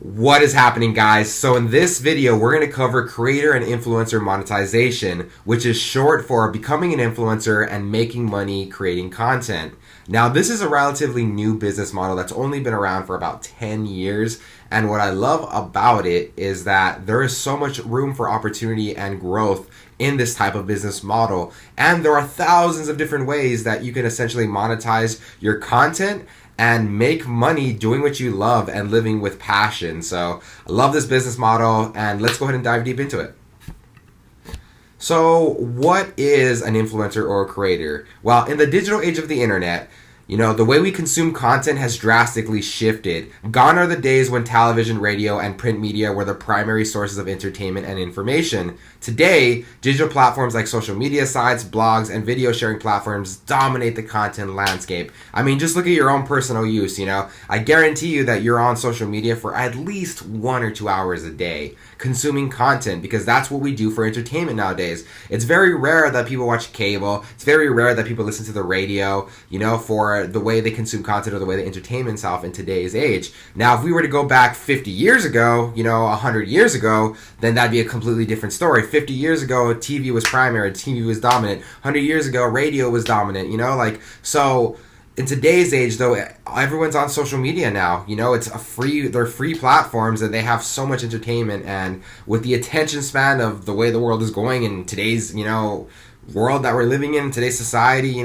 What is happening, guys? So in this video, we're going to cover creator and influencer monetization, which is short for becoming an influencer and making money creating content. Now, this is a relatively new business model that's only been around for about 10 years. And what I love about it is that there is so much room for opportunity and growth in this type of business model. And there are thousands of different ways that you can essentially monetize your content and make money doing what you love and living with passion. So I love this business model, and let's go ahead and dive deep into it. So what is an influencer or a creator? Well, in the digital age of the internet, the way we consume content has drastically shifted. Gone are the days when television, radio, and print media were the primary sources of entertainment and information. Today, digital platforms like social media sites, blogs, and video sharing platforms dominate the content landscape. I mean, just look at your own personal use, I guarantee you that you're on social media for at least 1 or 2 hours a day consuming content, because that's what we do for entertainment nowadays. It's very rare that people watch cable. It's very rare that people listen to the radio, for the way they consume content or the way they entertain themselves in today's age. Now, if we were to go back 50 years ago, 100 years ago, then that'd be a completely different story. 50 years ago, TV was primary, TV was dominant. 100 years ago, radio was dominant, so in today's age, though, everyone's on social media now. They're free platforms, and they have so much entertainment. And with the attention span of the way the world is going in today's, world that we're living in, today's society,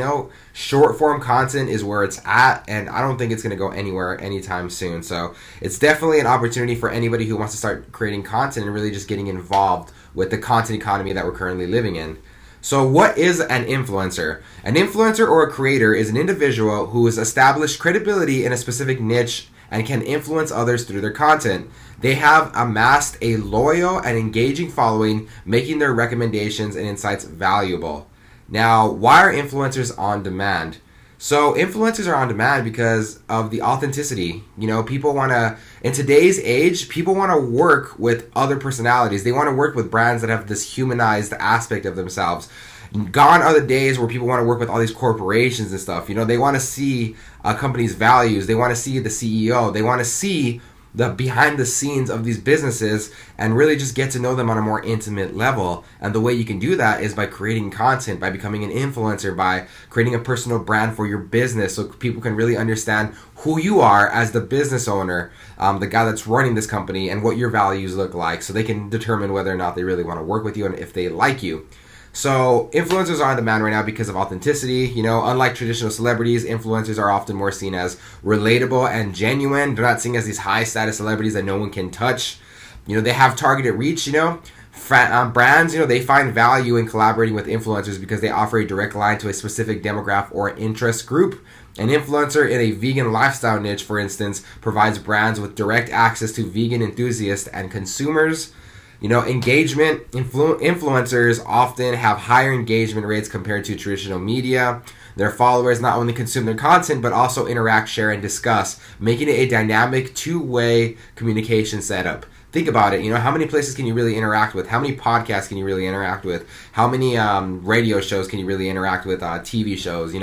short form content is where it's at, and I don't think it's going to go anywhere anytime soon. So it's definitely an opportunity for anybody who wants to start creating content and really just getting involved with the content economy that we're currently living in. So what is an influencer? An influencer or a creator is an individual who has established credibility in a specific niche and can influence others through their content. They have amassed a loyal and engaging following, making their recommendations and insights valuable. Now, why are influencers on demand? So influencers are on demand because of the authenticity. People want to, in today's age, people want to work with other personalities. They want to work with brands that have this humanized aspect of themselves. Gone are the days where people want to work with all these corporations and stuff. They want to see a company's values. They want to see the CEO. They want to see the behind the scenes of these businesses and really just get to know them on a more intimate level. And the way you can do that is by creating content, by becoming an influencer, by creating a personal brand for your business so people can really understand who you are as the business owner, the guy that's running this company, and what your values look like, so they can determine whether or not they really want to work with you and if they like you. So influencers are on demand right now because of authenticity. Unlike traditional celebrities, influencers are often more seen as relatable and genuine. They're not seen as these high status celebrities that no one can touch. They have targeted reach. Brands, they find value in collaborating with influencers because they offer a direct line to a specific demographic or interest group. An influencer in a vegan lifestyle niche, for instance, provides brands with direct access to vegan enthusiasts and consumers. Engagement, influencers often have higher engagement rates compared to traditional media. Their followers not only consume their content, but also interact, share, and discuss, making it a dynamic two-way communication setup. Think about it. How many places can you really interact with? How many podcasts can you really interact with? How many radio shows can you really interact with? TV shows,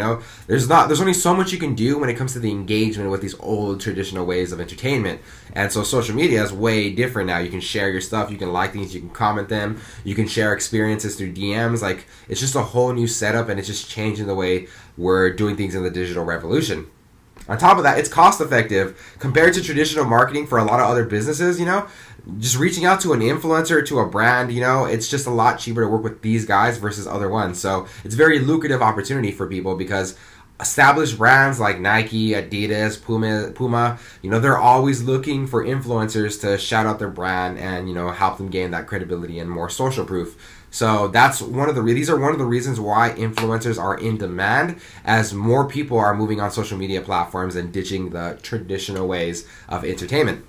There's only so much you can do when it comes to the engagement with these old traditional ways of entertainment. And so social media is way different now. You can share your stuff. You can like things. You can comment them. You can share experiences through DMs. It's just a whole new setup, and it's just changing the way we're doing things in the digital revolution. On top of that, it's cost effective compared to traditional marketing for a lot of other businesses. Just reaching out to an influencer or to a brand, it's just a lot cheaper to work with these guys versus other ones. So it's a very lucrative opportunity for people because established brands like Nike, Adidas, Puma, they're always looking for influencers to shout out their brand and, help them gain that credibility and more social proof. So these are one of the reasons why influencers are in demand, as more people are moving on social media platforms and ditching the traditional ways of entertainment.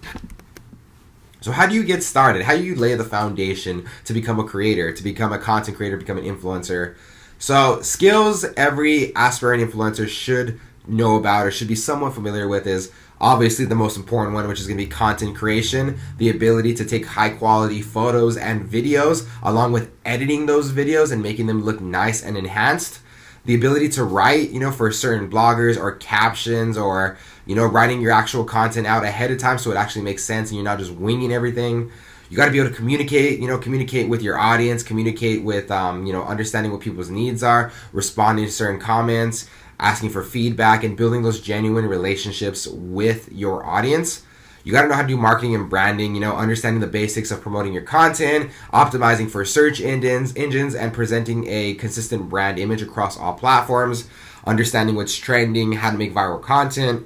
So how do you get started? How do you lay the foundation to become a creator, to become a content creator, become an influencer? So skills every aspiring influencer should know about or should be somewhat familiar with is obviously the most important one, which is going to be content creation, the ability to take high quality photos and videos along with editing those videos and making them look nice and enhanced. The ability to write, for certain bloggers or captions or, writing your actual content out ahead of time so it actually makes sense and you're not just winging everything. You got to be able to communicate with your audience, communicate with, understanding what people's needs are, responding to certain comments, asking for feedback, and building those genuine relationships with your audience. You got to know how to do marketing and branding, understanding the basics of promoting your content, optimizing for search engines, and presenting a consistent brand image across all platforms, understanding what's trending, how to make viral content.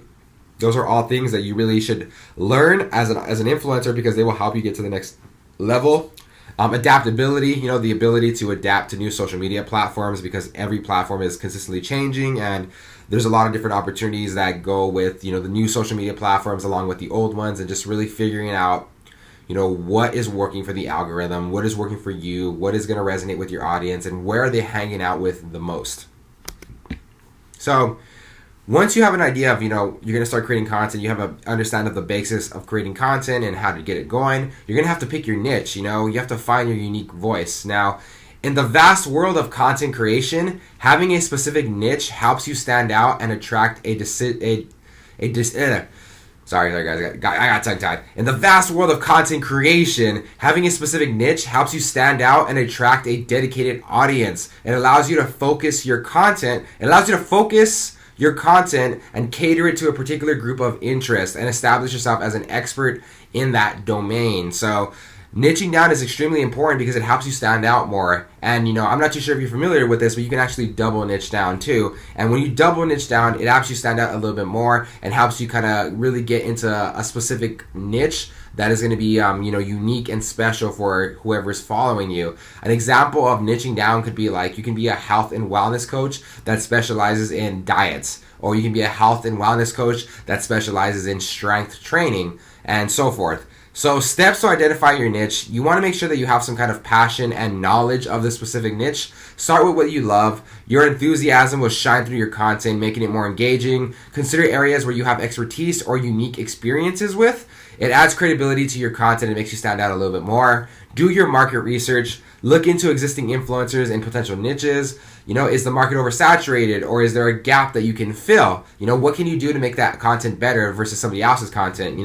Those are all things that you really should learn as an influencer because they will help you get to the next level. Adaptability, the ability to adapt to new social media platforms because every platform is consistently changing and there's a lot of different opportunities that go with, the new social media platforms along with the old ones, and just really figuring out, what is working for the algorithm, what is working for you, what is going to resonate with your audience, and where are they hanging out with the most. So once you have an idea of, you're going to start creating content, you have an understanding of the basics of creating content and how to get it going, you're going to have to pick your niche, you have to find your unique voice. Now, in the vast world of content creation, having a specific niche helps you stand out and attract sorry guys, I got tongue-tied. In the vast world of content creation, having a specific niche helps you stand out and attract a dedicated audience. It allows you to focus your content. And cater it to a particular group of interest and establish yourself as an expert in that domain. So niching down is extremely important because it helps you stand out more. And, I'm not too sure if you're familiar with this, but you can actually double niche down too. And when you double niche down, it helps you stand out a little bit more and helps you kind of really get into a specific niche that is going to be, unique and special for whoever's following you. An example of niching down could be like, you can be a health and wellness coach that specializes in diets, or you can be a health and wellness coach that specializes in strength training and so forth. So steps to identify your niche. You want to make sure that you have some kind of passion and knowledge of the specific niche. Start with what you love. Your enthusiasm will shine through your content, making it more engaging. Consider areas where you have expertise or unique experiences with. It adds credibility to your content and makes you stand out a little bit more. Do your market research. Look into existing influencers and potential niches. Is the market oversaturated or is there a gap that you can fill? What can you do to make that content better versus somebody else's content?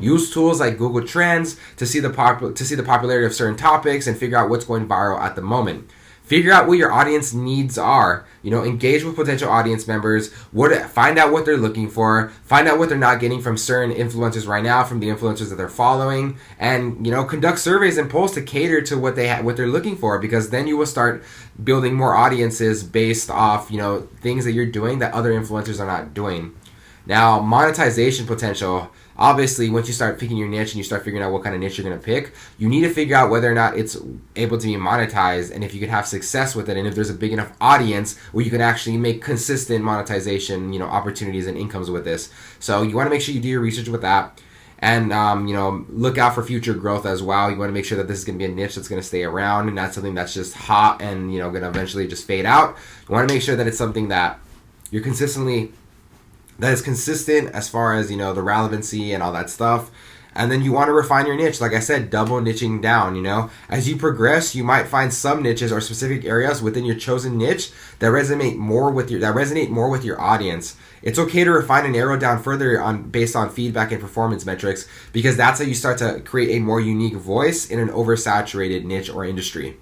Use tools like Google Trends to see the popularity of certain topics and figure out what's going viral at the moment. Figure out what your audience needs are. Engage with potential audience members. Find out what they're looking for. Find out what they're not getting from certain influencers right now, from the influencers that they're following, and conduct surveys and polls to cater to what they're looking for. Because then you will start building more audiences based off things that you're doing that other influencers are not doing. Now, monetization potential. Obviously, once you start picking your niche and you start figuring out what kind of niche you're going to pick, you need to figure out whether or not it's able to be monetized and if you can have success with it and if there's a big enough audience where you can actually make consistent monetization, opportunities and incomes with this. So you want to make sure you do your research with that and, look out for future growth as well. You want to make sure that this is going to be a niche that's going to stay around and not something that's just hot and, going to eventually just fade out. You want to make sure that it's something that you're that is consistent as far as, the relevancy and all that stuff. And then you want to refine your niche. Like I said, double niching down, As you progress, you might find some niches or specific areas within your chosen niche that resonate more with your audience. It's okay to refine and narrow down further based on feedback and performance metrics because that's how you start to create a more unique voice in an oversaturated niche or industry.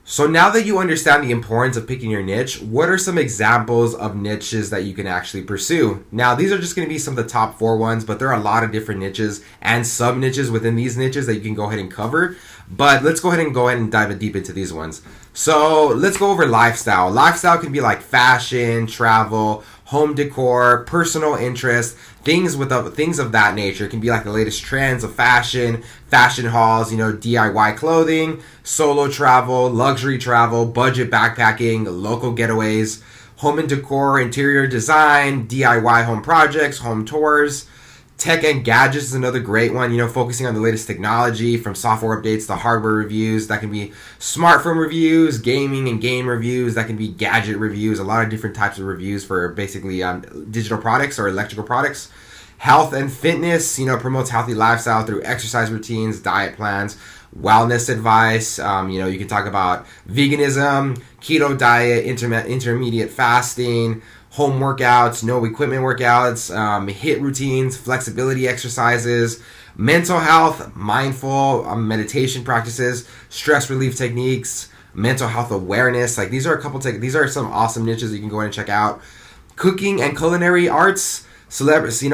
So now that you understand the importance of picking your niche, what are some examples of niches that you can actually pursue? Now, these are just going to be some of the top 4 ones, but there are a lot of different niches and sub-niches within these niches that you can go ahead and cover. But let's go ahead and dive deep into these ones. So let's go over lifestyle. Lifestyle can be like fashion, travel, home decor, personal interest, things of that nature. It can be like the latest trends of fashion hauls, DIY clothing, solo travel, luxury travel, budget backpacking, local getaways, home and decor, interior design, DIY home projects, home tours. Tech and gadgets is another great one, focusing on the latest technology from software updates to hardware reviews. That can be smartphone reviews, gaming and game reviews. That can be gadget reviews, a lot of different types of reviews for basically digital products or electrical products. Health and fitness, promotes healthy lifestyle through exercise routines, diet plans, wellness advice. You can talk about veganism, keto diet, intermediate fasting, home workouts, no equipment workouts, HIIT routines, flexibility exercises, mental health, mindful meditation practices, stress relief techniques, mental health awareness. Like these are these are some awesome niches that you can go in and check out. Cooking and culinary arts, celebrates the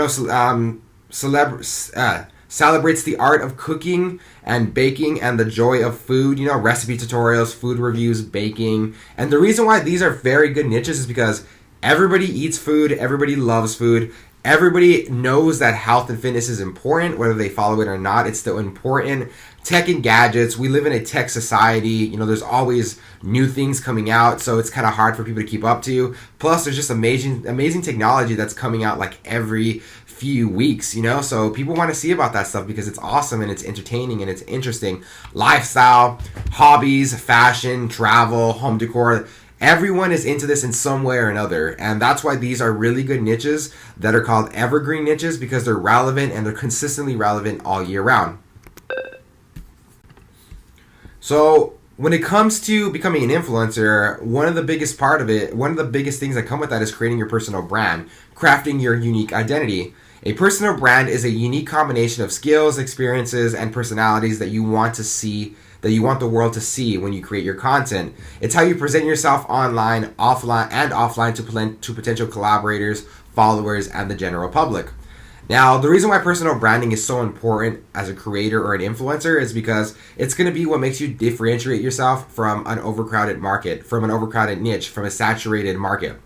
art of cooking and baking and the joy of food, recipe tutorials, food reviews, baking. And the reason why these are very good niches is because everybody eats food, everybody loves food, everybody knows that health and fitness is important, whether they follow it or not. It's still important. Tech and gadgets, we live in a tech society. There's always new things coming out, so it's kind of hard for people to keep up to. Plus, there's just amazing technology that's coming out like every few weeks, so people want to see about that stuff because it's awesome and it's entertaining and it's interesting. Lifestyle, hobbies, fashion, travel, home decor, everyone is into this in some way or another, and that's why these are really good niches that are called evergreen niches, because they're relevant and they're consistently relevant all year round. So when it comes to becoming an influencer, one of the biggest things that come with that is creating your personal brand, crafting your unique identity. A personal brand is a unique combination of skills, experiences, and personalities that you want the world to see when you create your content. It's how you present yourself online, offline to potential collaborators, followers, and the general public. Now, the reason why personal branding is so important as a creator or an influencer is because it's going to be what makes you differentiate yourself from an overcrowded market, from an overcrowded niche, from a saturated market.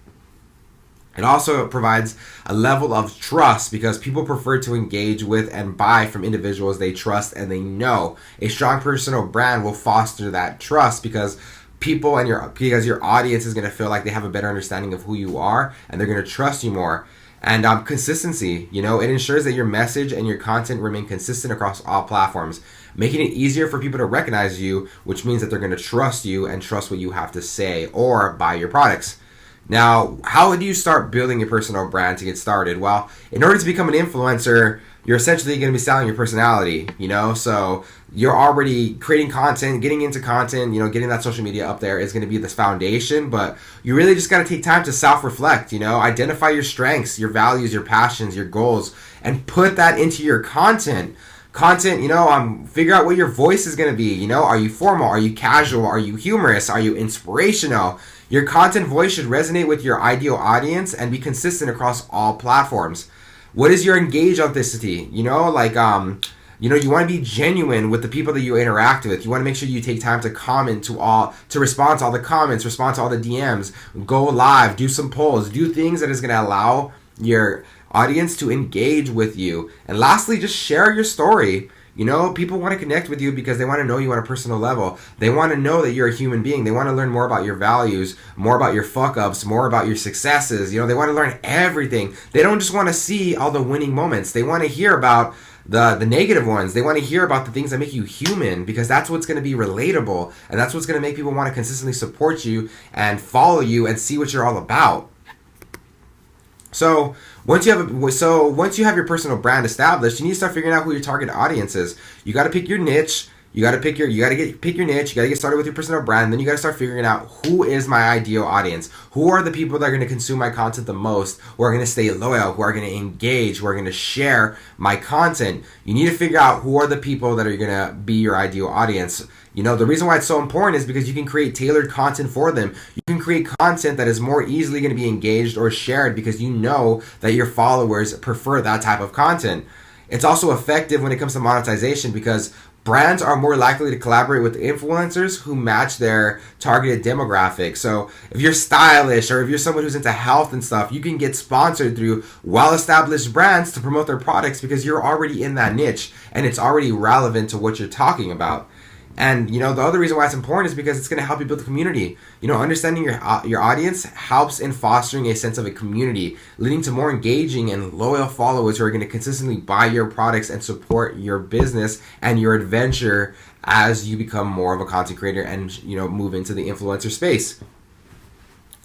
It also provides a level of trust because people prefer to engage with and buy from individuals they trust and they know. A strong personal brand will foster that trust because your audience is going to feel like they have a better understanding of who you are and they're going to trust you more. And consistency, it ensures that your message and your content remain consistent across all platforms, making it easier for people to recognize you, which means that they're going to trust you and trust what you have to say or buy your products. Now, how do you start building your personal brand to get started? Well, in order to become an influencer, you're essentially going to be selling your personality, so you're already creating content, getting into content, getting that social media up there is going to be this foundation, but you really just got to take time to self-reflect, identify your strengths, your values, your passions, your goals, and put that into your content. Figure out what your voice is going to be, are you formal, are you casual, are you humorous, are you inspirational? Your content voice should resonate with your ideal audience and be consistent across all platforms. What is your engage authenticity? You want to be genuine with the people that you interact with. You want to make sure you take time to to respond to all the comments, respond to all the DMs, go live, do some polls, do things that is going to allow your audience to engage with you. And lastly, just share your story. People want to connect with you because they want to know you on a personal level. They want to know that you're a human being. They want to learn more about your values, more about your fuck-ups, more about your successes. They want to learn everything. They don't just want to see all the winning moments. They want to hear about the negative ones. They want to hear about the things that make you human because that's what's going to be relatable. And that's what's going to make people want to consistently support you and follow you and see what you're all about. So once you have your personal brand established, you need to start figuring out who your target audience is. You got to pick your niche. You got to pick your niche. You got to get started with your personal brand. Then you got to start figuring out who is my ideal audience. Who are the people that are going to consume my content the most? Who are going to stay loyal? Who are going to engage? Who are going to share my content? You need to figure out who are the people that are going to be your ideal audience. The reason why it's so important is because you can create tailored content for them. You can create content that is more easily going to be engaged or shared because you know that your followers prefer that type of content. It's also effective when it comes to monetization because brands are more likely to collaborate with influencers who match their targeted demographic. So if you're stylish or if you're someone who's into health and stuff, you can get sponsored through well-established brands to promote their products because you're already in that niche and it's already relevant to what you're talking about. And, the other reason why it's important is because it's going to help you build a community. Understanding your audience helps in fostering a sense of a community, leading to more engaging and loyal followers who are going to consistently buy your products and support your business and your adventure as you become more of a content creator and, move into the influencer space.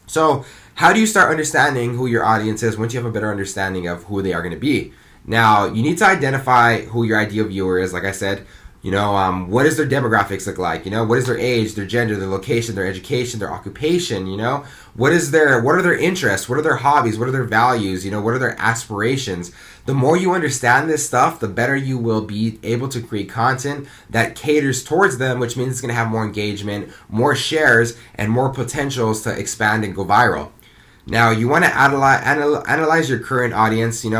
So how do you start understanding who your audience is once you have a better understanding of who they are going to be? Now, you need to identify who your ideal viewer is, like I said. What does their demographics look like? What is their age, their gender, their location, their education, their occupation? What are their interests? What are their hobbies? What are their values? What are their aspirations? The more you understand this stuff, the better you will be able to create content that caters towards them, which means it's going to have more engagement, more shares, and more potentials to expand and go viral. Now, you want to analyze your current audience, you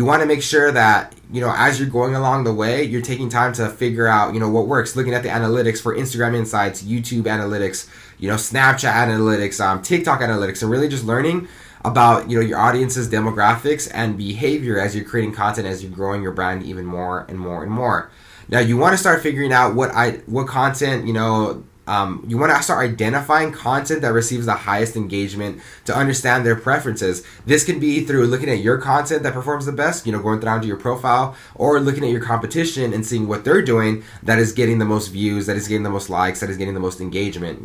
want to make sure that, as you're going along the way, you're taking time to figure out, what works, looking at the analytics for Instagram Insights, YouTube analytics, Snapchat analytics, TikTok analytics, and really just learning about, your audience's demographics and behavior as you're creating content, as you're growing your brand even more and more and more. Now, you want to start figuring out what content, you want to start identifying content that receives the highest engagement to understand their preferences. This can be through looking at your content that performs the best, going down to your profile, or looking at your competition and seeing what they're doing that is getting the most views, that is getting the most likes, that is getting the most engagement,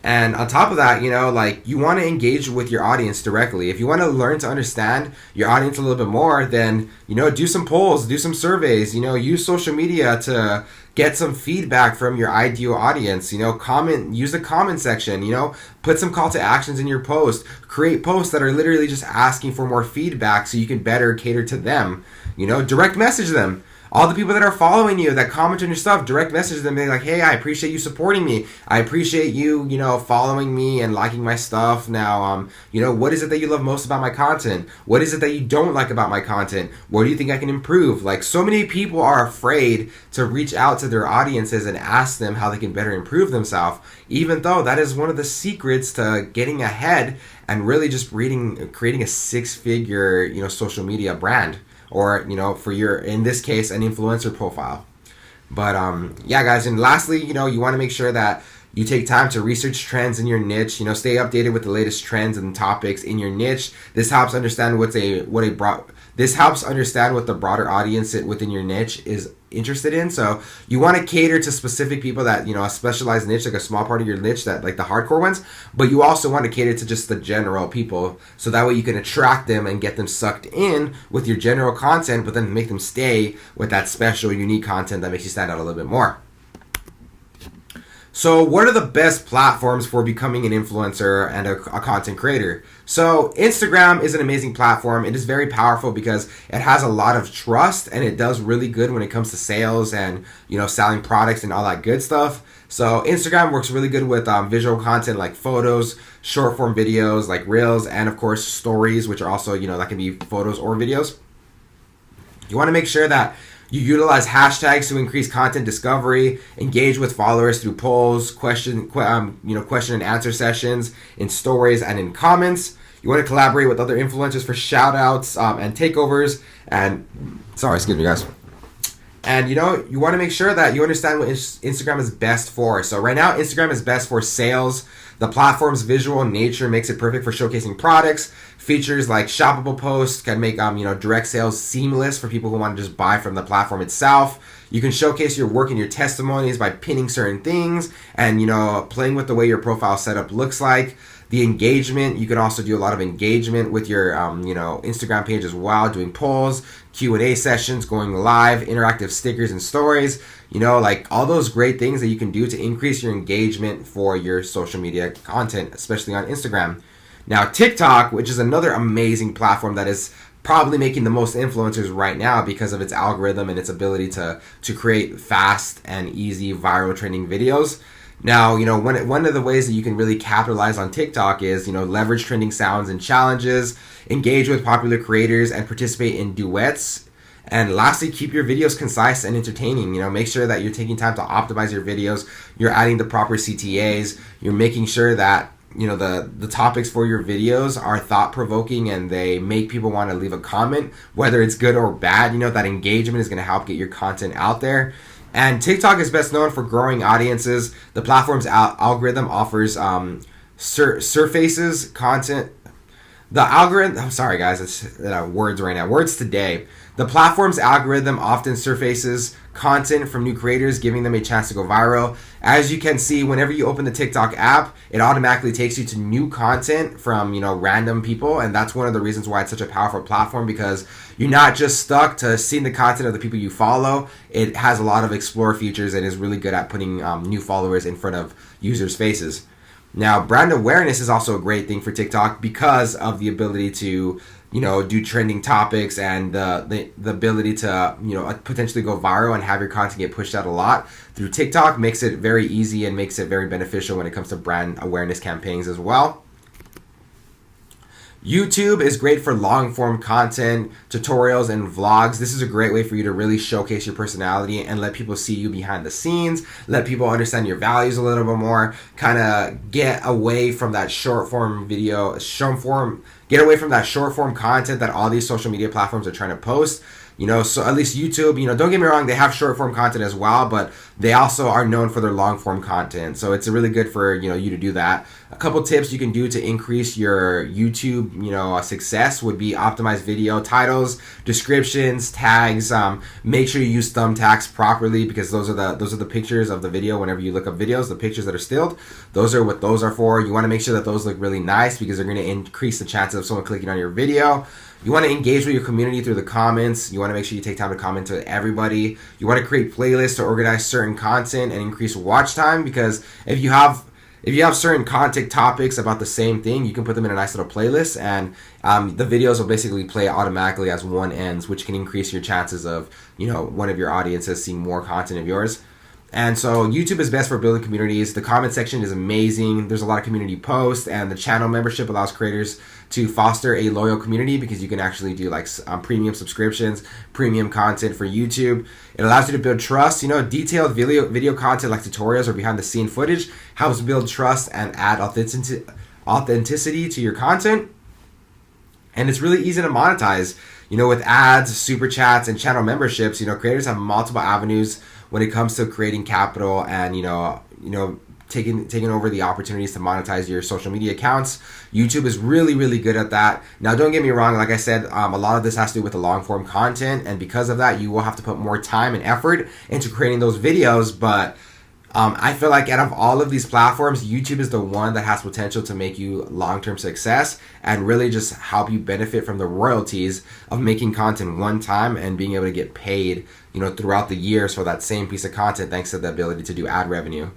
And on top of that, you want to engage with your audience directly. If you want to learn to understand your audience a little bit more, then, do some polls, do some surveys, use social media to get some feedback from your ideal audience, use the comment section, put some call to actions in your post, create posts that are literally just asking for more feedback so you can better cater to them, direct message them. All the people that are following you, that comment on your stuff, direct message them, being like, hey, I appreciate you supporting me. I appreciate you, following me and liking my stuff. Now, what is it that you love most about my content? What is it that you don't like about my content? What do you think I can improve? Like, so many people are afraid to reach out to their audiences and ask them how they can better improve themselves, even though that is one of the secrets to getting ahead and really just creating a six-figure, social media brand. Or, for your, in this case, an influencer profile. But, yeah, guys. And lastly, you want to make sure that you take time to research trends in your niche, stay updated with the latest trends and topics in your niche. This helps understand what the broader audience within your niche is interested in. So you want to cater to specific people that, a specialized niche, like a small part of your niche, that like the hardcore ones, but you also want to cater to just the general people. So that way you can attract them and get them sucked in with your general content, but then make them stay with that special, unique content that makes you stand out a little bit more. So what are the best platforms for becoming an influencer and a content creator? So Instagram is an amazing platform. It is very powerful because it has a lot of trust and it does really good when it comes to sales and, selling products and all that good stuff. So Instagram works really good with visual content like photos, short form videos like reels, and of course stories, which are also, that can be photos or videos. You want to make sure that you utilize hashtags to increase content discovery, engage with followers through polls, question and answer sessions, in stories and in comments. You want to collaborate with other influencers for shout outs and takeovers. And excuse me, guys. And you want to make sure that you understand what Instagram is best for. So right now, Instagram is best for sales. The platform's visual nature makes it perfect for showcasing products. Features like shoppable posts can make direct sales seamless for people who want to just buy from the platform itself. You can showcase your work and your testimonies by pinning certain things and playing with the way your profile setup looks like. The engagement, you can also do a lot of engagement with your Instagram page as well, doing polls, Q&A sessions, going live, interactive stickers and stories, like all those great things that you can do to increase your engagement for your social media content, especially on Instagram. Now, TikTok, which is another amazing platform that is probably making the most influencers right now because of its algorithm and its ability to create fast and easy viral trending videos. Now, one of the ways that you can really capitalize on TikTok is, leverage trending sounds and challenges, engage with popular creators, and participate in duets. And lastly, keep your videos concise and entertaining. Make sure that you're taking time to optimize your videos. You're adding the proper CTAs. You're making sure that, the topics for your videos are thought-provoking and they make people want to leave a comment, whether it's good or bad. That engagement is going to help get your content out there. And TikTok is best known for growing audiences. The platform's algorithm offers surfaces content. The algorithm, I'm sorry guys, it's words right now. Words today. The platform's algorithm often surfaces content from new creators, giving them a chance to go viral. As you can see, whenever you open the TikTok app, it automatically takes you to new content from, random people, and that's one of the reasons why it's such a powerful platform, because you're not just stuck to seeing the content of the people you follow. It has a lot of explore features and is really good at putting new followers in front of users' faces. Now, brand awareness is also a great thing for TikTok because of the ability to, do trending topics and the ability to, potentially go viral and have your content get pushed out a lot through TikTok makes it very easy and makes it very beneficial when it comes to brand awareness campaigns as well. YouTube is great for long-form content, tutorials, and vlogs. This is a great way for you to really showcase your personality and let people see you behind the scenes, let people understand your values a little bit more, kind of get away from that short-form get away from that short-form content that all these social media platforms are trying to post. So at least YouTube, don't get me wrong, they have short form content as well, but they also are known for their long form content. So it's really good for, you to do that. A couple tips you can do to increase your YouTube, success would be optimize video titles, descriptions, tags. Make sure you use thumbtacks properly, because those are the pictures of the video. Whenever you look up videos, the pictures that are stilled, those are what those are for. You want to make sure that those look really nice, because they're going to increase the chances of someone clicking on your video. You want to engage with your community through the comments. You want to make sure you take time to comment to everybody. You want to create playlists to organize certain content and increase watch time, because if you have certain content topics about the same thing, you can put them in a nice little playlist, and the videos will basically play automatically as one ends, which can increase your chances of, one of your audiences seeing more content of yours. And so YouTube is best for building communities. The comment section is amazing. There's a lot of community posts, and the channel membership allows creators to foster a loyal community, because you can actually do premium subscriptions, premium content for YouTube. It allows you to build trust. Detailed video content like tutorials or behind the scene footage helps build trust and add authenticity to your content. And it's really easy to monetize. With ads, super chats, and channel memberships, creators have multiple avenues when it comes to creating capital and, taking over the opportunities to monetize your social media accounts. YouTube is really, really good at that. Now, don't get me wrong. Like I said, a lot of this has to do with the long form content. And because of that, you will have to put more time and effort into creating those videos. But I feel like out of all of these platforms, YouTube is the one that has potential to make you long-term success and really just help you benefit from the royalties of making content one time and being able to get paid, throughout the years for that same piece of content, thanks to the ability to do ad revenue.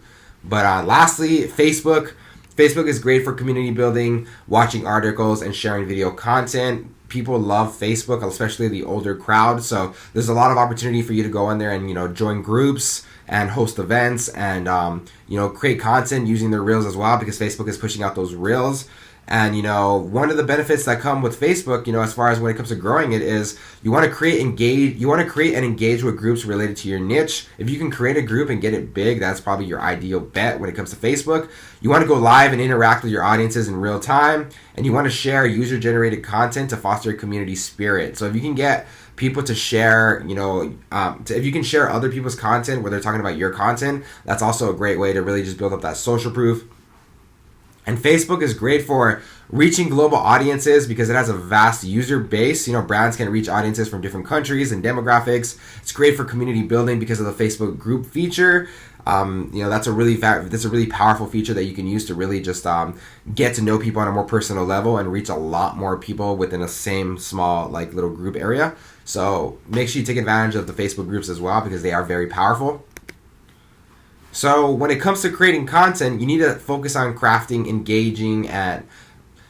But lastly, Facebook. Facebook is great for community building, watching articles, and sharing video content. People love Facebook, especially the older crowd. So there's a lot of opportunity for you to go in there and, join groups and host events and, create content using their Reels as well, because Facebook is pushing out those Reels. And, one of the benefits that come with Facebook, as far as when it comes to growing it, is you want to create and engage with groups related to your niche. If you can create a group and get it big, that's probably your ideal bet when it comes to Facebook. You want to go live and interact with your audiences in real time. And you want to share user-generated content to foster a community spirit. So if you can get people to share, if you can share other people's content where they're talking about your content, that's also a great way to really just build up that social proof. And Facebook is great for reaching global audiences because it has a vast user base. Brands can reach audiences from different countries and demographics. It's great for community building because of the Facebook group feature. That's a really powerful feature that you can use to really just get to know people on a more personal level and reach a lot more people within a same small little group area. So make sure you take advantage of the Facebook groups as well, because they are very powerful. So when it comes to creating content, you need to focus on crafting, engaging, and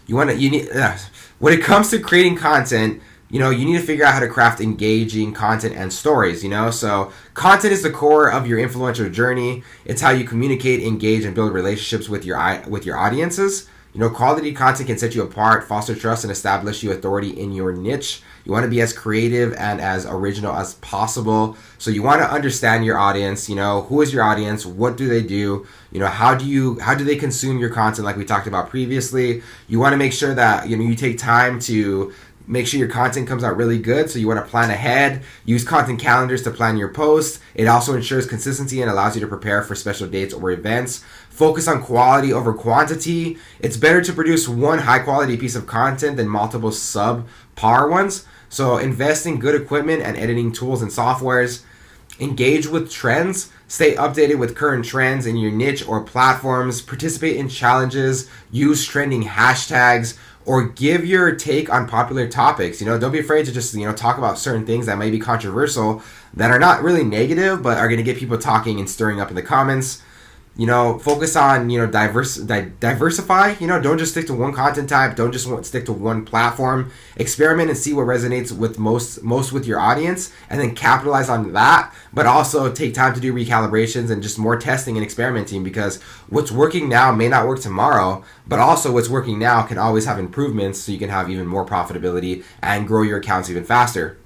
when it comes to creating content, you need to figure out how to craft engaging content and stories, So content is the core of your influencer journey. It's how you communicate, engage, and build relationships with your audiences. Quality content can set you apart, foster trust, and establish you authority in your niche. You want to be as creative and as original as possible. So you want to understand your audience. Who is your audience? What do they do? How do they consume your content, like we talked about previously? You want to make sure that you take time to make sure your content comes out really good. So you want to plan ahead, use content calendars to plan your posts. It also ensures consistency and allows you to prepare for special dates or events. Focus on quality over quantity. It's better to produce one high quality piece of content than multiple subpar ones. So invest in good equipment and editing tools and softwares. Engage with trends. Stay updated with current trends in your niche or platforms. Participate in challenges. Use trending hashtags, or give your take on popular topics. Don't be afraid to just, talk about certain things that may be controversial, that are not really negative, but are going to get people talking and stirring up in the comments. Focus on, diversify. Don't just stick to one content type. Don't just stick to one platform. Experiment and see what resonates with most with your audience, and then capitalize on that. But also take time to do recalibrations and just more testing and experimenting, because what's working now may not work tomorrow, but also what's working now can always have improvements, so you can have even more profitability and grow your accounts even faster.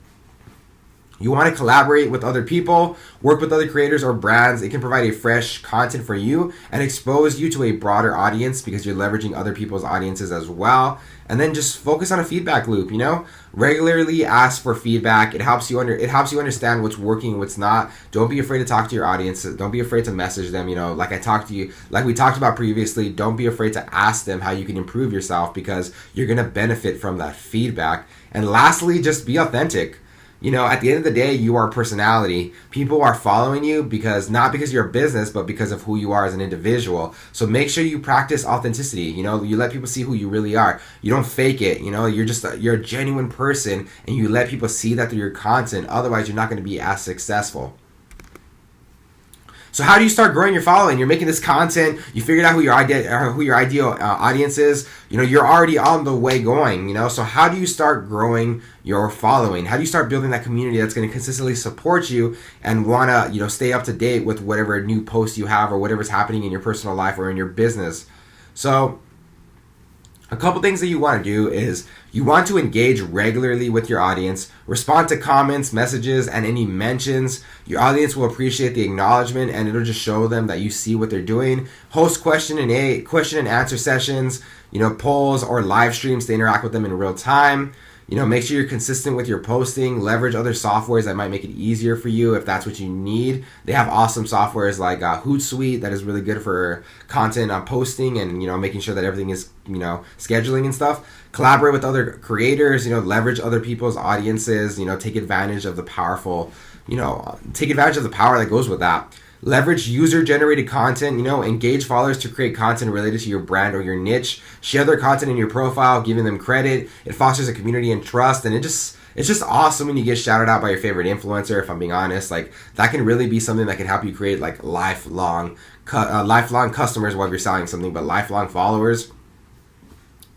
You want to collaborate with other people, work with other creators or brands. It can provide a fresh content for you and expose you to a broader audience, because you're leveraging other people's audiences as well. And then just focus on a feedback loop. Regularly ask for feedback. It helps you understand what's working and what's not. Don't be afraid to talk to your audience. Don't be afraid to message them. Like we talked about previously. Don't be afraid to ask them how you can improve yourself, because you're gonna benefit from that feedback. And lastly, just be authentic. At the end of the day, you are a personality. People are following you not because you're a business, but because of who you are as an individual. So make sure you practice authenticity. You let people see who you really are. You don't fake it. You're a genuine person, and you let people see that through your content. Otherwise, you're not going to be as successful. So how do you start growing your following? You're making this content. You figured out who your ideal audience is. You're already on the way going. So how do you start growing your following? How do you start building that community that's going to consistently support you and want to stay up to date with whatever new posts you have or whatever's happening in your personal life or in your business? So a couple things that you want to do is you want to engage regularly with your audience, respond to comments, messages, and any mentions. Your audience will appreciate the acknowledgement, and it'll just show them that you see what they're doing. Host question and answer sessions, polls or live streams to interact with them in real time. Make sure you're consistent with your posting. Leverage other softwares that might make it easier for you if that's what you need. They have awesome softwares like Hootsuite that is really good for content posting and making sure that everything is scheduling and stuff. Collaborate with other creators. Leverage other people's audiences. Take advantage of the power that goes with that. Leverage user-generated content, engage followers to create content related to your brand or your niche. Share their content in your profile, giving them credit. It fosters a community and trust, and it's just awesome when you get shouted out by your favorite influencer, if I'm being honest. That can really be something that can help you create lifelong customers while you're selling something, but lifelong followers.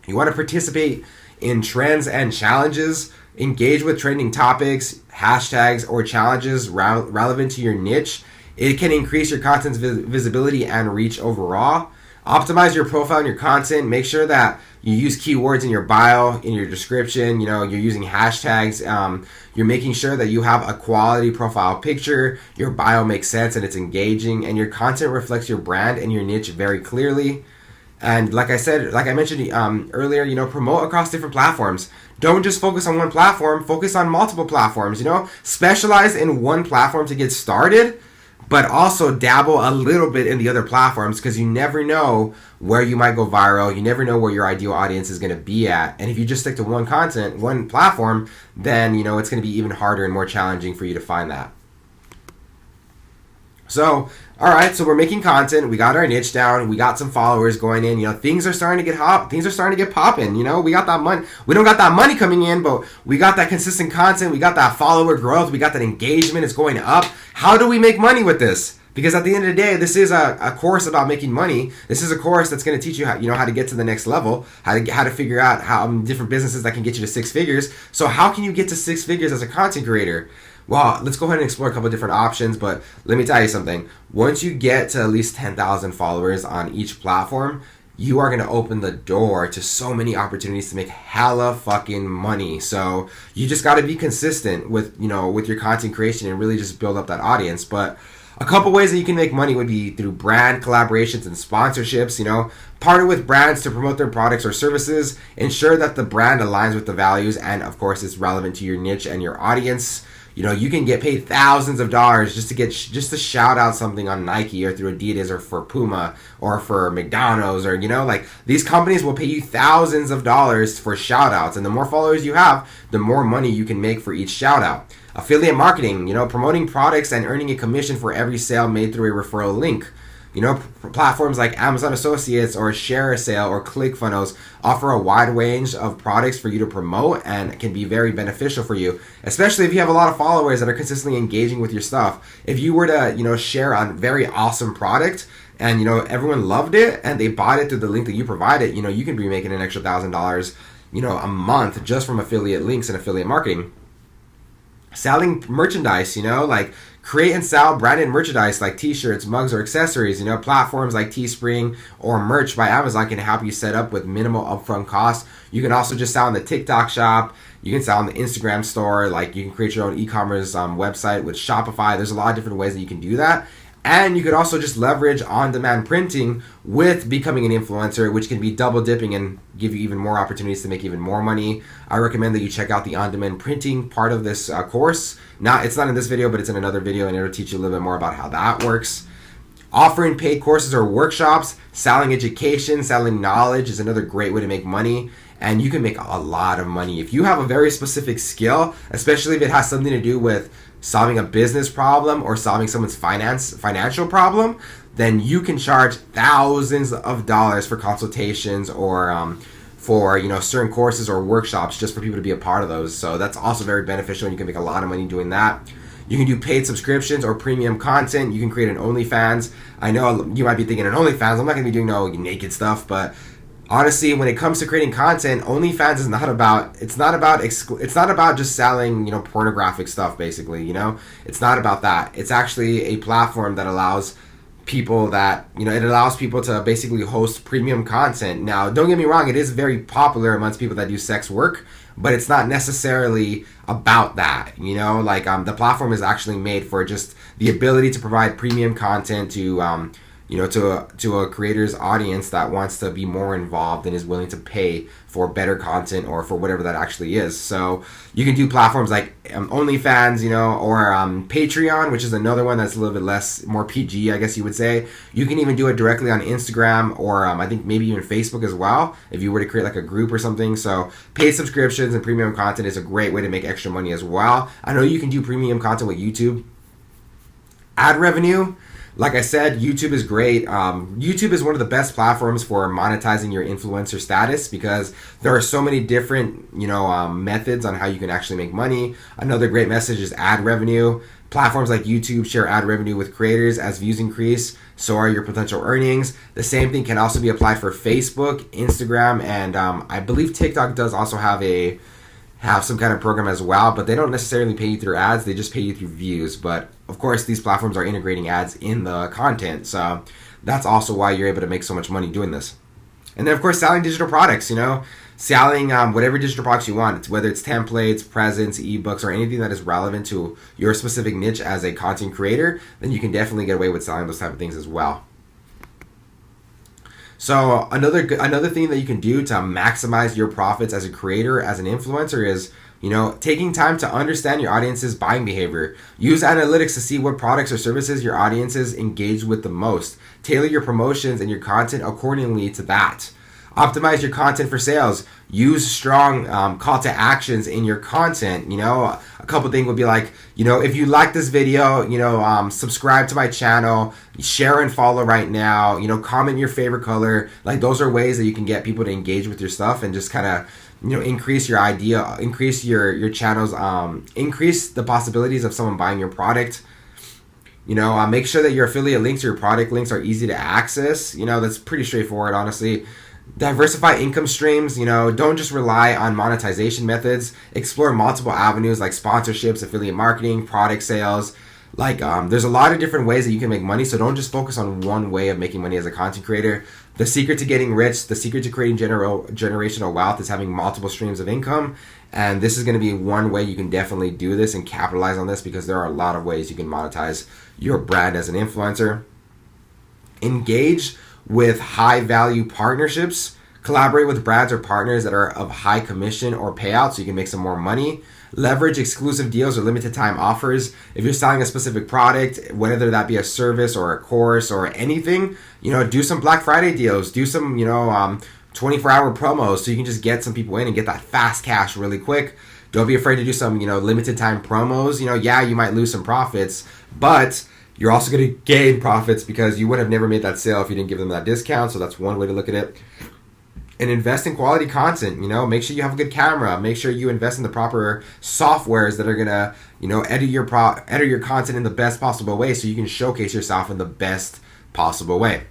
You want to participate in trends and challenges. Engage with trending topics, hashtags, or challenges relevant to your niche. It can increase your content's visibility and reach overall. Optimize your profile and your content. Make sure that you use keywords in your bio, in your description. You're using hashtags. You're making sure that you have a quality profile picture. Your bio makes sense and it's engaging, and your content reflects your brand and your niche very clearly. And like I mentioned earlier, promote across different platforms. Don't just focus on one platform. Focus on multiple platforms. Specialize in one platform to get started, but also dabble a little bit in the other platforms, because you never know where you might go viral. You never know where your ideal audience is going to be at. And if you just stick to one platform, then, it's going to be even harder and more challenging for you to find that. So, all right, so we're making content. We got our niche down. We got some followers going in. Things are starting to get hot. Things are starting to get popping. We got that money. We don't got that money coming in, but we got that consistent content. We got that follower growth. We got that engagement. It's going up. How do we make money with this? Because at the end of the day, this is a course about making money. This is a course that's going to teach you how to get to the next level, how to figure out how different businesses that can get you to 6 figures. So how can you get to 6 figures as a content creator? Well, let's go ahead and explore a couple of different options, but let me tell you something. Once you get to at least 10,000 followers on each platform, you are going to open the door to so many opportunities to make hella fucking money. So you just got to be consistent with your content creation and really just build up that audience. But a couple ways that you can make money would be through brand collaborations and sponsorships. Partner with brands to promote their products or services. Ensure that the brand aligns with the values and, of course, it's relevant to your niche and your audience. You can get paid thousands of dollars just to shout out something on Nike or through Adidas or for Puma or for McDonald's, or like these companies will pay you thousands of dollars for shout outs, and the more followers you have, the more money you can make for each shout out. Affiliate marketing, promoting products and earning a commission for every sale made through a referral link. Platforms like Amazon Associates or Share a Sale or ClickFunnels offer a wide range of products for you to promote and can be very beneficial for you, especially if you have a lot of followers that are consistently engaging with your stuff. If you were to, share a very awesome product and, everyone loved it and they bought it through the link that you provided, you can be making an extra $1,000, a month just from affiliate links and affiliate marketing. Selling merchandise, like create and sell branded merchandise like t-shirts, mugs, or accessories. Platforms like Teespring or Merch by Amazon can help you set up with minimal upfront costs. You can also just sell in the TikTok shop. You can sell in the Instagram store. Like you can create your own e-commerce website with Shopify. There's a lot of different ways that you can do that. And you could also just leverage on-demand printing with becoming an influencer, which can be double dipping and give you even more opportunities to make even more money. I recommend that you check out the on-demand printing part of this course. It's not in this video, but it's in another video, and it'll teach you a little bit more about how that works. Offering paid courses or workshops, selling education, selling knowledge is another great way to make money. And you can make a lot of money. If you have a very specific skill, especially if it has something to do with solving a business problem or solving someone's financial problem, then you can charge thousands of dollars for consultations or for certain courses or workshops just for people to be a part of those. So that's also very beneficial, and you can make a lot of money doing that. You can do paid subscriptions or premium content. You can create an OnlyFans. I know you might be thinking an OnlyFans, I'm not going to be doing no naked stuff, but honestly, when it comes to creating content, OnlyFans is not about just selling, pornographic stuff, basically, It's not about that. It's actually a platform that allows people to basically host premium content. Now, don't get me wrong, it is very popular amongst people that do sex work, but it's not necessarily about that, the platform is actually made for just the ability to provide premium content to a creator's audience that wants to be more involved and is willing to pay for better content or for whatever that actually is. So you can do platforms like OnlyFans, or Patreon, which is another one that's a little bit more PG, I guess you would say. You can even do it directly on Instagram or I think maybe even Facebook as well, if you were to create like a group or something. So paid subscriptions and premium content is a great way to make extra money as well. I know you can do premium content with YouTube. Ad revenue. Like I said, YouTube is great. YouTube is one of the best platforms for monetizing your influencer status because there are so many different, methods on how you can actually make money. Another great message is ad revenue. Platforms like YouTube share ad revenue with creators. As views increase, so are your potential earnings. The same thing can also be applied for Facebook, Instagram, and I believe TikTok does also have some kind of program as well, but they don't necessarily pay you through ads, they just pay you through views. But of course, these platforms are integrating ads in the content, so that's also why you're able to make so much money doing this. And then of course, selling digital products, selling whatever digital products you want, whether it's templates, presents, ebooks, or anything that is relevant to your specific niche as a content creator, then you can definitely get away with selling those type of things as well. So another thing that you can do to maximize your profits as a creator, as an influencer, is taking time to understand your audience's buying behavior. Use analytics to see what products or services your audiences engage with the most. Tailor your promotions and your content accordingly to that. Optimize your content for sales. Use strong call to actions in your content. A couple things would be like, if you like this video, subscribe to my channel, share and follow right now, comment your favorite color. Like those are ways that you can get people to engage with your stuff and just kind of, increase your idea, increase your channels, increase the possibilities of someone buying your product. Make sure that your affiliate links or your product links are easy to access. That's pretty straightforward, honestly. Diversify income streams. Don't just rely on monetization methods. Explore multiple avenues like sponsorships, affiliate marketing, product sales. There's a lot of different ways that you can make money, so don't just focus on one way of making money as a content creator. The secret to getting rich, the secret to creating generational wealth is having multiple streams of income, and this is going to be one way you can definitely do this and capitalize on this because there are a lot of ways you can monetize your brand as an influencer. Engage with high value partnerships. Collaborate with brands or partners that are of high commission or payout so you can make some more money. Leverage exclusive deals or limited time offers. If you're selling a specific product, whether that be a service or a course or anything, do some Black Friday deals, do some, 24-hour promos so you can just get some people in and get that fast cash really quick. Don't be afraid to do some, limited time promos. Yeah, you might lose some profits, but you're also going to gain profits because you would have never made that sale if you didn't give them that discount. So that's one way to look at it. And invest in quality content. Make sure you have a good camera. Make sure you invest in the proper softwares that are gonna, edit your content in the best possible way, so you can showcase yourself in the best possible way.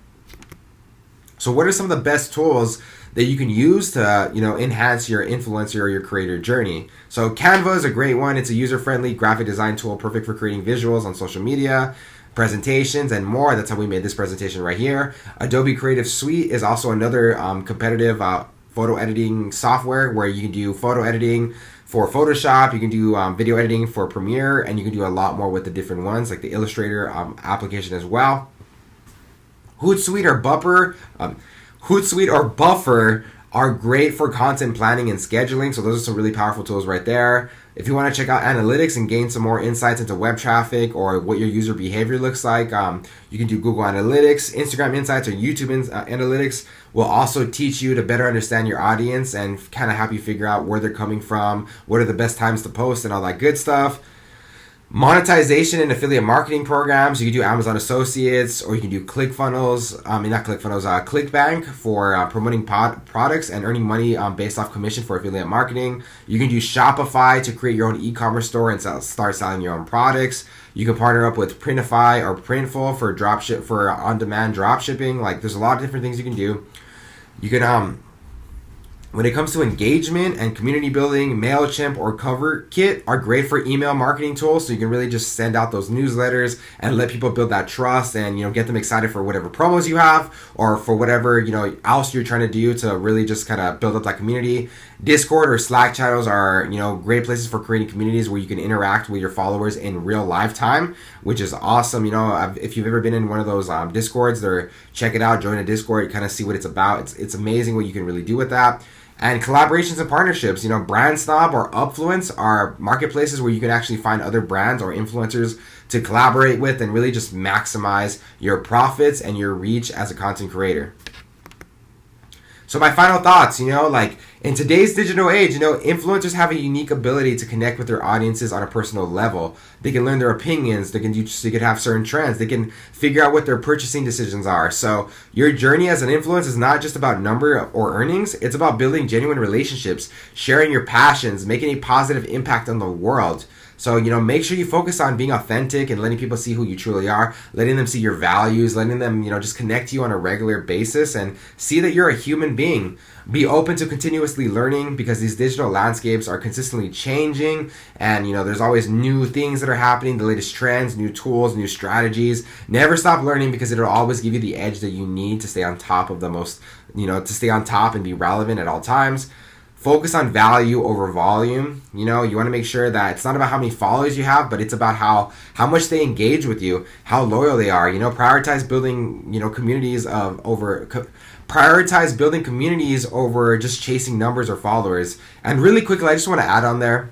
So, what are some of the best tools that you can use to, enhance your influencer or your creator journey? So, Canva is a great one. It's a user-friendly graphic design tool, perfect for creating visuals on social media, presentations, and more. That's how we made this presentation right here. Adobe Creative Suite is also another competitive photo editing software where you can do photo editing for Photoshop, you can do video editing for Premiere, and you can do a lot more with the different ones, like the Illustrator application as well. Hootsuite or Buffer are great for content planning and scheduling. So those are some really powerful tools right there. If you want to check out analytics and gain some more insights into web traffic or what your user behavior looks like, you can do Google Analytics. Instagram Insights or YouTube Analytics will also teach you to better understand your audience and kind of help you figure out where they're coming from, what are the best times to post, and all that good stuff. Monetization and affiliate marketing programs. You can do Amazon Associates, or you can do ClickBank for promoting products and earning money based off commission for affiliate marketing. You can do Shopify to create your own e-commerce store and start selling your own products. You can partner up with Printify or Printful for on-demand drop shipping. Like, there's a lot of different things you can do. You can when it comes to engagement and community building, MailChimp or CoverKit are great for email marketing tools. So you can really just send out those newsletters and let people build that trust and, get them excited for whatever promos you have or for whatever, else you're trying to do to really just kind of build up that community. Discord or Slack channels are, great places for creating communities where you can interact with your followers in real live time, which is awesome. If you've ever been in one of those Discords, check it out, join a Discord, kind of see what it's about. It's amazing what you can really do with that. And collaborations and partnerships, BrandSnob or Upfluence are marketplaces where you can actually find other brands or influencers to collaborate with and really just maximize your profits and your reach as a content creator. So my final thoughts, in today's digital age, influencers have a unique ability to connect with their audiences on a personal level. They can learn their opinions. They can have certain trends. They can figure out what their purchasing decisions are. So your journey as an influencer is not just about number or earnings. It's about building genuine relationships, sharing your passions, making a positive impact on the world. So, make sure you focus on being authentic and letting people see who you truly are, letting them see your values, letting them, just connect to you on a regular basis and see that you're a human being. Be open to continuously learning because these digital landscapes are consistently changing and, there's always new things that are happening, the latest trends, new tools, new strategies. Never stop learning because it'll always give you the edge that you need to stay on top of to stay on top and be relevant at all times. Focus on value over volume. You want to make sure that it's not about how many followers you have, but it's about how much they engage with you, how loyal they are. Prioritize building, prioritize building communities over just chasing numbers or followers. And really quickly, I just want to add on there,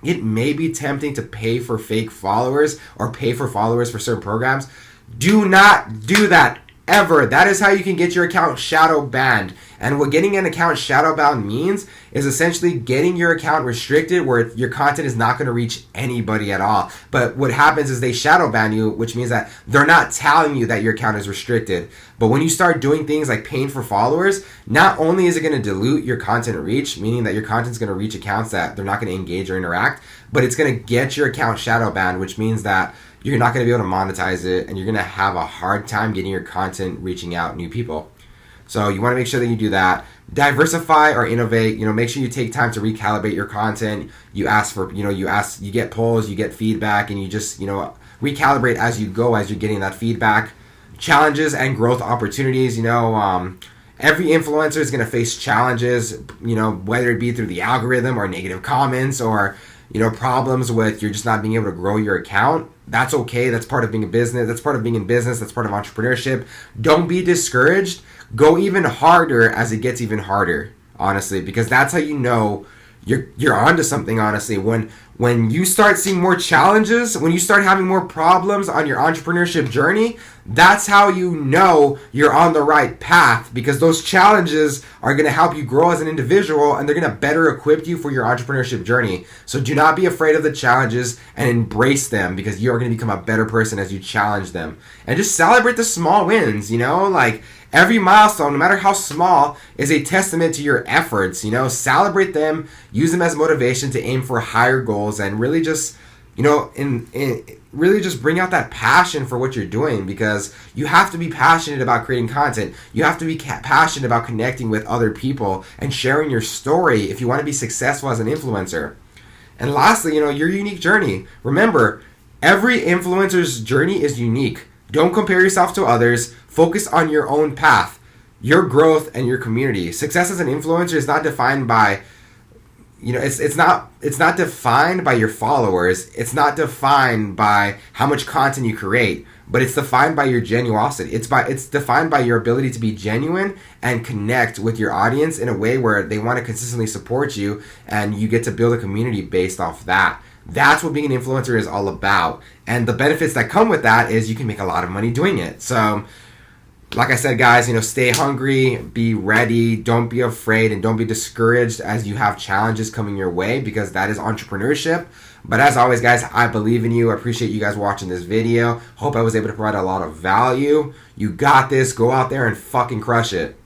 it may be tempting to pay for fake followers or pay for followers for certain programs. Do not do that. Ever. That is how you can get your account shadow banned. And what getting an account shadow banned means is essentially getting your account restricted where your content is not going to reach anybody at all. But what happens is they shadow ban you, which means that they're not telling you that your account is restricted. But when you start doing things like paying for followers, not only is it going to dilute your content reach, meaning that your content's going to reach accounts that they're not going to engage or interact, but it's going to get your account shadow banned, which means that you're not going to be able to monetize it and you're going to have a hard time getting your content reaching out new people. So you want to make sure that you do that. Diversify or innovate. Make sure you take time to recalibrate your content. You ask for, you get polls, you get feedback, and you just, recalibrate as you go, as you're getting that feedback. Challenges and growth opportunities. Every influencer is going to face challenges, whether it be through the algorithm or negative comments or, problems with you're just not being able to grow your account. That's okay. That's part of being a business. That's part of being in business. That's part of entrepreneurship. Don't be discouraged. Go even harder as it gets even harder, honestly, because that's how you're onto something, honestly. When you start seeing more challenges, when you start having more problems on your entrepreneurship journey, that's how you know you're on the right path, because those challenges are going to help you grow as an individual, and they're going to better equip you for your entrepreneurship journey. So do not be afraid of the challenges and embrace them, because you're going to become a better person as you challenge them. And just celebrate the small wins, like every milestone, no matter how small, is a testament to your efforts. Celebrate them, use them as motivation to aim for higher goals, and really just, really just bring out that passion for what you're doing, because you have to be passionate about creating content. You have to be passionate about connecting with other people and sharing your story if you want to be successful as an influencer. And lastly, your unique journey. Remember, every influencer's journey is unique. Don't compare yourself to others. Focus on your own path, your growth, and your community. Success as an influencer is not defined by, it's not defined by your followers. It's not defined by how much content you create, but it's defined by your genuosity. It's defined by your ability to be genuine and connect with your audience in a way where they want to consistently support you, and you get to build a community based off that. That's what being an influencer is all about. And the benefits that come with that is you can make a lot of money doing it. So, like I said, guys, stay hungry, be ready, don't be afraid, and don't be discouraged as you have challenges coming your way, because that is entrepreneurship. But as always, guys, I believe in you. I appreciate you guys watching this video. Hope I was able to provide a lot of value. You got this. Go out there and fucking crush it.